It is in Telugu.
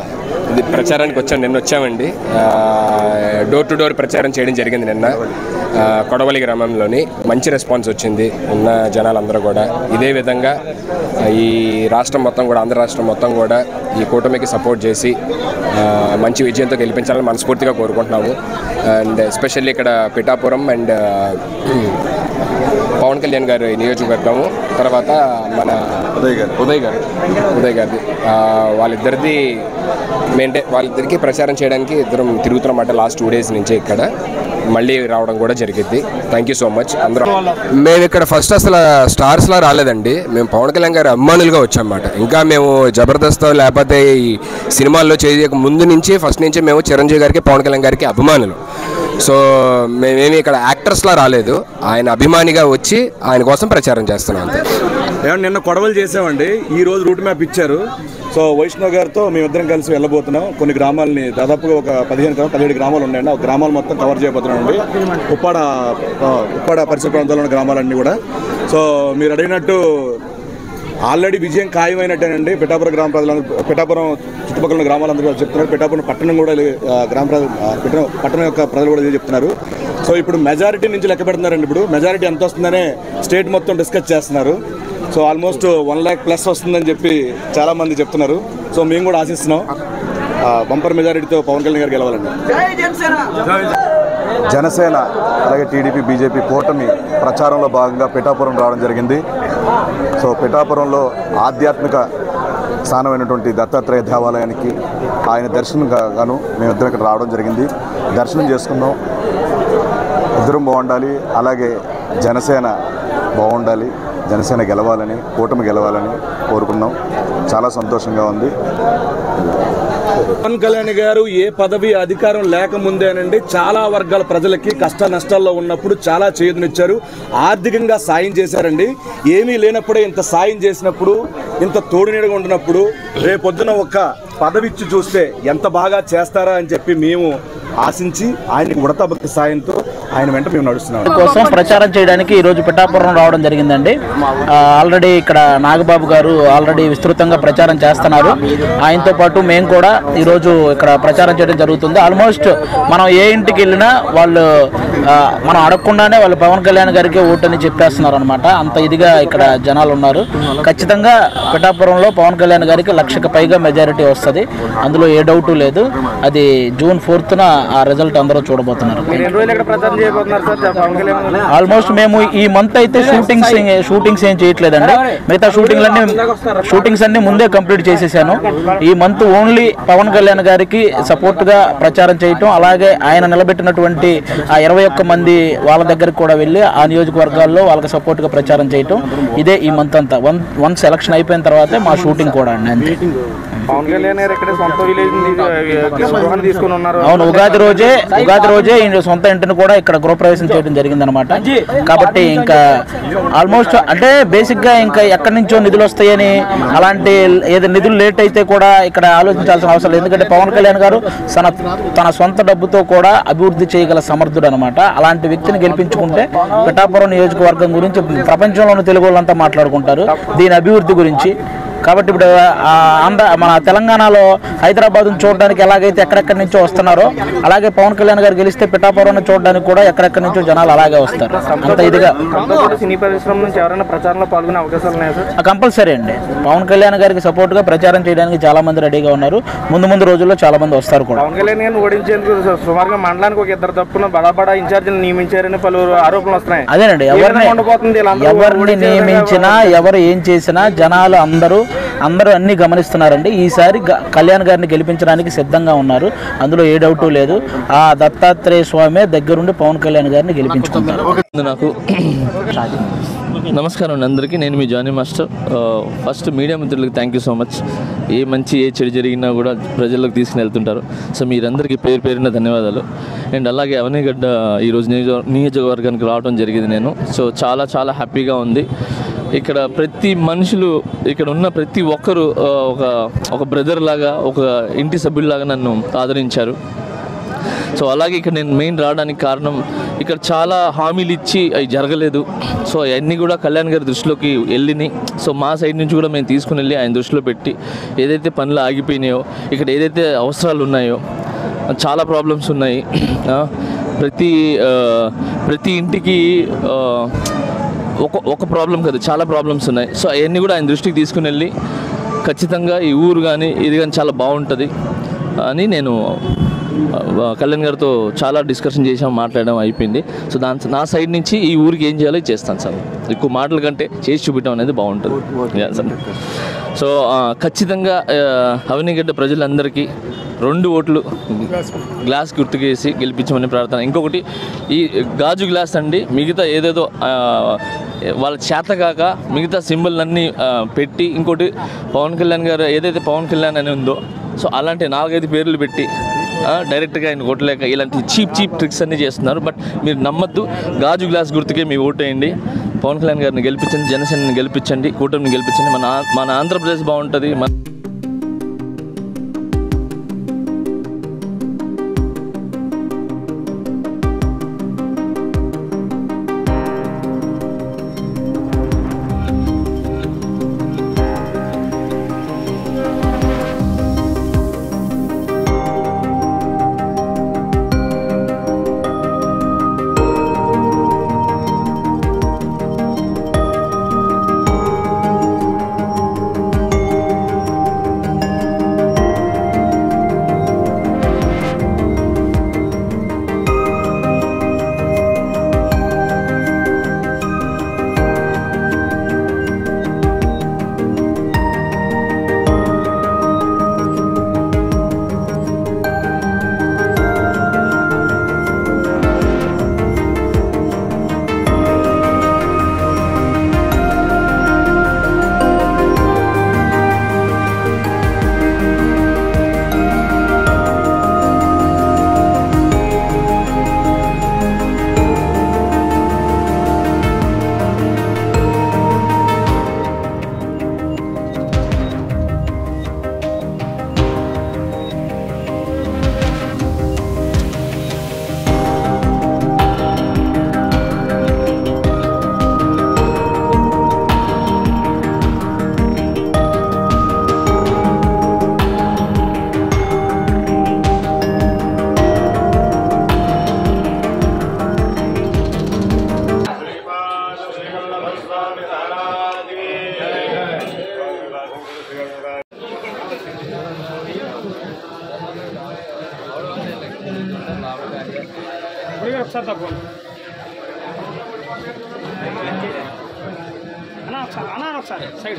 ఇది ప్రచారానికి నిన్న వచ్చామండి. డోర్ టు డోర్ ప్రచారం చేయడం జరిగింది నిన్న కొడవలి గ్రామంలోని. మంచి రెస్పాన్స్ వచ్చింది ఉన్న జనాలందరూ కూడా. ఇదే విధంగా ఈ రాష్ట్రం మొత్తం కూడా, ఆంధ్ర రాష్ట్రం మొత్తం కూడా ఈ కూటమికి సపోర్ట్ చేసి మంచి విజయంతో గెలిపించాలని మనస్ఫూర్తిగా కోరుకుంటున్నాము. అండ్ ఎస్పెషల్లీ ఇక్కడ పిఠాపురం అండ్ పవన్ కళ్యాణ్ గారి నియోజకవర్గము, తర్వాత మన ఉదయ్ గారిది, వాళ్ళిద్దరిది వాళ్ళిద్దరికి ప్రచారం చేయడానికి ఇద్దరం తిరుగుతున్నమాట లాస్ట్ 2 days నుంచి. ఇక్కడ మళ్ళీ రావడం కూడా జరిగింది. Thank you so much. అందరం మేము ఇక్కడ ఫస్ట్ అసలు స్టార్స్లా రాలేదండి, మేము పవన్ కళ్యాణ్ గారి అభిమానులుగా వచ్చామన్నమాట. ఇంకా మేము జబర్దస్త్ లేకపోతే ఈ సినిమాల్లో చేయక ముందు నుంచి ఫస్ట్ నుంచి మేము చిరంజీవి గారికి, పవన్ కళ్యాణ్ గారికి అభిమానులు. సో మేమేమి ఇక్కడ యాక్టర్స్లా రాలేదు, ఆయన అభిమానిగా వచ్చి ఆయన కోసం ప్రచారం చేస్తున్నాం అంతే. నిన్న కొడవలు చేసామండి, ఈరోజు రూట్ మ్యాప్ ఇచ్చారు. సో వైష్ణవ్ గారితో మేమిద్దరం కలిసి వెళ్ళబోతున్నాం. కొన్ని గ్రామాలని, దాదాపుగా ఒక 17 గ్రామాలు ఉన్నాయండి. ఆ గ్రామాలు మొత్తం కవర్ చేయబోతున్నామండి. ఉప్పాడ పరిసర ప్రాంతాల్లో ఉన్న గ్రామాలన్నీ కూడా. సో మీరు అడిగినట్టు ఆల్రెడీ విజయం ఖాయమైనట్టేనండి. పిఠాపురం గ్రామ ప్రజలందరూ, పిఠాపురం చుట్టుపక్కల ఉన్న గ్రామాలందరూ చెప్తున్నారు. పిఠాపురం పట్టణం కూడా, పట్టణం యొక్క ప్రజలు కూడా ఇదే చెప్తున్నారు. సో ఇప్పుడు మెజారిటీ నుంచి లెక్క పెడుతున్నారండి. ఇప్పుడు మెజారిటీ ఎంత వస్తుందనే స్టేట్ మొత్తం డిస్కస్ చేస్తున్నారు. సో ఆల్మోస్ట్ 1 lakh ప్లస్ వస్తుందని చెప్పి చాలామంది చెప్తున్నారు. సో మేము కూడా ఆశిస్తున్నాం బంపర్ మెజారిటీతో పవన్ కళ్యాణ్ గారు గెలవాలండి. జనసేన అలాగే టీడీపీ, బీజేపీ కూటమి ప్రచారంలో భాగంగా పిఠాపురం రావడం జరిగింది. సో పిఠాపురంలో ఆధ్యాత్మిక స్థానమైనటువంటి దత్తాత్రేయ దేవాలయానికి ఆయన దర్శనం గాను మేమిద్దరం ఇక్కడ రావడం జరిగింది. దర్శనం చేసుకున్నాం. ఇద్దరం బాగుండాలి, అలాగే జనసేన బాగుండాలి, జనసేన గెలవాలని, కూటమి గెలవాలని కోరుకున్నాం. చాలా సంతోషంగా ఉంది. పవన్ కళ్యాణ్ గారు ఏ పదవి అధికారం లేకముందేనండి చాలా వర్గాల ప్రజలకి కష్ట నష్టాల్లో ఉన్నప్పుడు చాలా చేయూతనిచ్చారు. ఆర్థికంగా సాయం చేశారండి. ఏమీ లేనప్పుడే ఇంత సాయం చేసినప్పుడు, ఇంత తోడునీడగా ఉండినప్పుడు రేపొద్దున ఒక్క పదవి ఇచ్చి చూస్తే ఎంత బాగా చేస్తారా అని చెప్పి మేము ఆశించి ఆయనకి ఉడతా భక్తి సాయంతో ఆయన వెంట మేము నడుస్తున్నాం. కోసం ప్రచారం చేయడానికి ఈరోజు పిఠాపురం రావడం జరిగిందండి. ఆల్రెడీ ఇక్కడ నాగబాబు గారు ఆల్రెడీ విస్తృతంగా ప్రచారం చేస్తున్నారు. ఆయనతో పాటు మేము కూడా ఈరోజు ఇక్కడ ప్రచారం చేయడం జరుగుతుంది. ఆల్మోస్ట్ మనం ఏ ఇంటికి వెళ్ళినా వాళ్ళు మనం అడగకుండానే వాళ్ళు పవన్ కళ్యాణ్ గారికి ఓటని చెప్పేస్తున్నారు అనమాట. అంత ఇదిగా ఇక్కడ జనాలు ఉన్నారు. ఖచ్చితంగా పిఠాపురంలో పవన్ కళ్యాణ్ గారికి 1,00,000కి పైగా మెజారిటీ వస్తుంది, అందులో ఏ డౌటు లేదు. అది June 4th ఆ రిజల్ట్ అందరూ చూడబోతున్నారు. ఆల్మోస్ట్ మేము ఈ మంత్ అయితే షూటింగ్స్ ఏం చేయట్లేదండి. మిగతా షూటింగ్స్ అన్ని ముందే కంప్లీట్ చేసేసాను. ఈ మంత్ ఓన్లీ పవన్ కళ్యాణ్ గారికి సపోర్ట్ గా ప్రచారం చేయటం, అలాగే ఆయన నిలబెట్టినటువంటి ఆ 21 మంది వాళ్ళ దగ్గరికి కూడా వెళ్ళి ఆ నియోజకవర్గాల్లో వాళ్ళకి సపోర్ట్ గా ప్రచారం చేయటం, ఇదే ఈ మంత్ అంతా. వన్స్ ఎలక్షన్ అయిపోయిన తర్వాతే మా షూటింగ్ కూడా అండి. అంతే. పవన్ కళ్యాణ్ గారు ఇక్కడ సొంత విలేజ్ తీసుకుని ఉన్నారు. అవును, ఉగాది రోజే సొంత ఇంటిని కూడా ఇక్కడ గృహప్రవేశం చేయడం జరిగింది అనమాట. కాబట్టి ఇంకా ఆల్మోస్ట్ అంటే బేసిక్ గా ఇంకా ఎక్కడి నుంచో నిధులు వస్తాయని, అలాంటి ఏదో నిధులు లేట్ అయితే కూడా ఇక్కడ ఆలోచించాల్సిన అవసరం లేదు. ఎందుకంటే పవన్ కళ్యాణ్ గారు తన సొంత డబ్బుతో కూడా అభివృద్ధి చేయగల సమర్థుడు అనమాట. అలాంటి వ్యక్తిని గెలిపించుకుంటే పిఠాపురం నియోజకవర్గం గురించి ప్రపంచంలోని తెలుగు వాళ్ళంతా మాట్లాడుకుంటారు, దీని అభివృద్ధి గురించి. కాబట్టి ఇప్పుడు మన తెలంగాణలో హైదరాబాద్ చూడడానికి ఎలాగైతే ఎక్కడెక్కడి నుంచో వస్తున్నారో, అలాగే పవన్ కళ్యాణ్ గారు గెలిస్తే పిఠాపురం చూడడానికి కూడా ఎక్కడెక్కడి నుంచో జనాలు అలాగే వస్తారు. అంత ఇదిగా సినీ పరిశ్రమ నుంచి ఎవరైనా ప్రచారంలో పాల్గొనే అవకాశాలు ఉన్నాయా సార్? కంపల్సరీ అండి. పవన్ కళ్యాణ్ గారికి సపోర్ట్ గా ప్రచారం చేయడానికి చాలా మంది రెడీగా ఉన్నారు. ముందు రోజుల్లో చాలా మంది వస్తారు కూడా. పవన్ కళ్యాణ్ గారిని ఓడించేందుకు సుమారుగా మండలానికి ఒక 2 తప్పున బడా ఇన్ఛార్జీలు నియమించారని పలువురు ఆరోపణలు వస్తున్నాయి. అదేనండి, ఎవరిని నియమించినా, ఎవరు ఏం చేసినా జనాలు అందరూ అన్ని గమనిస్తున్నారండి. ఈసారి కళ్యాణ్ గారిని గెలిపించడానికి సిద్ధంగా ఉన్నారు, అందులో ఏ డౌటు లేదు. ఆ దత్తాత్రేయ స్వామి దగ్గరుండి పవన్ కళ్యాణ్ గారిని గెలిపించుకుంటారు. నాకు నమస్కారం అండి అందరికీ. నేను మీ జానీ మాస్టర్. ఫస్ట్ మీడియా మిత్రులకి థ్యాంక్ యూ సో మచ్. ఏ చెడు జరిగినా కూడా ప్రజల్లోకి తీసుకుని వెళ్తుంటారు. సో మీరందరికీ పేరున ధన్యవాదాలు. అండ్ అలాగే అవనిగడ్డ ఈరోజు నియోజకవర్గానికి రావడం జరిగింది నేను. సో చాలా హ్యాపీగా ఉంది. ఇక్కడ ప్రతి మనుషులు, ఇక్కడ ఉన్న ప్రతి ఒక్కరు ఒక బ్రదర్ లాగా, ఒక ఇంటి సభ్యుల్లాగా నన్ను ఆదరించారు. సో అలాగే ఇక్కడ నేను మెయిన్ రావడానికి కారణం ఇక్కడ చాలా హామీలు ఇచ్చి అవి జరగలేదు. సో అవన్నీ కూడా కళ్యాణ్ గారి దృష్టిలోకి వెళ్ళినాయి. సో మా సైడ్ నుంచి కూడా మేము తీసుకుని వెళ్ళి ఆయన దృష్టిలో పెట్టి ఏదైతే పనులు ఆగిపోయినాయో, ఇక్కడ ఏదైతే అవసరాలు ఉన్నాయో, చాలా ప్రాబ్లమ్స్ ఉన్నాయి. ప్రతి ఇంటికి ఒక ప్రాబ్లం కాదు, చాలా ప్రాబ్లమ్స్ ఉన్నాయి. సో అవన్నీ కూడా ఆయన దృష్టికి తీసుకుని వెళ్ళి ఖచ్చితంగా ఈ ఊరు కానీ ఇది కానీ చాలా బాగుంటుంది అని నేను కళ్యాణ్ గారితో చాలా డిస్కషన్ చేసాం, మాట్లాడడం అయిపోయింది. సో నా సైడ్ నుంచి ఈ ఊరికి ఏం చేయాలో చేస్తాను సార్. ఎక్కువ మాటల కంటే చేసి చూపించడం అనేది బాగుంటుంది. సో ఖచ్చితంగా అవనిగడ్డ ప్రజలందరికీ 2 ఓట్లు గ్లాస్ గుర్తుకేసి గెలిపించమని ప్రార్థన. ఇంకొకటి ఈ గాజు గ్లాస్ అండి, మిగతా ఏదేదో వాళ్ళ చేతకాక మిగతా సింబల్ అన్నీ పెట్టి, ఇంకోటి పవన్ కళ్యాణ్ గారు ఏదైతే పవన్ కళ్యాణ్ అని ఉందో, సో అలాంటి 4-5 పేర్లు పెట్టి డైరెక్ట్గా ఆయన కొట్టలేక ఇలాంటి చీప్ ట్రిక్స్ అన్నీ చేస్తున్నారు. బట్ మీరు నమ్మద్దు, గాజు గ్లాస్ గుర్తుకే మీ ఓటు వేయండి. పవన్ కళ్యాణ్ గారిని గెలిపించండి, జనసేనని గెలిపించండి, కూటమిని గెలిపించండి. మన ఆంధ్రప్రదేశ్ బాగుంటుంది. ఒకసారి తప్పండి అన్నా ఒకసారి సైడ్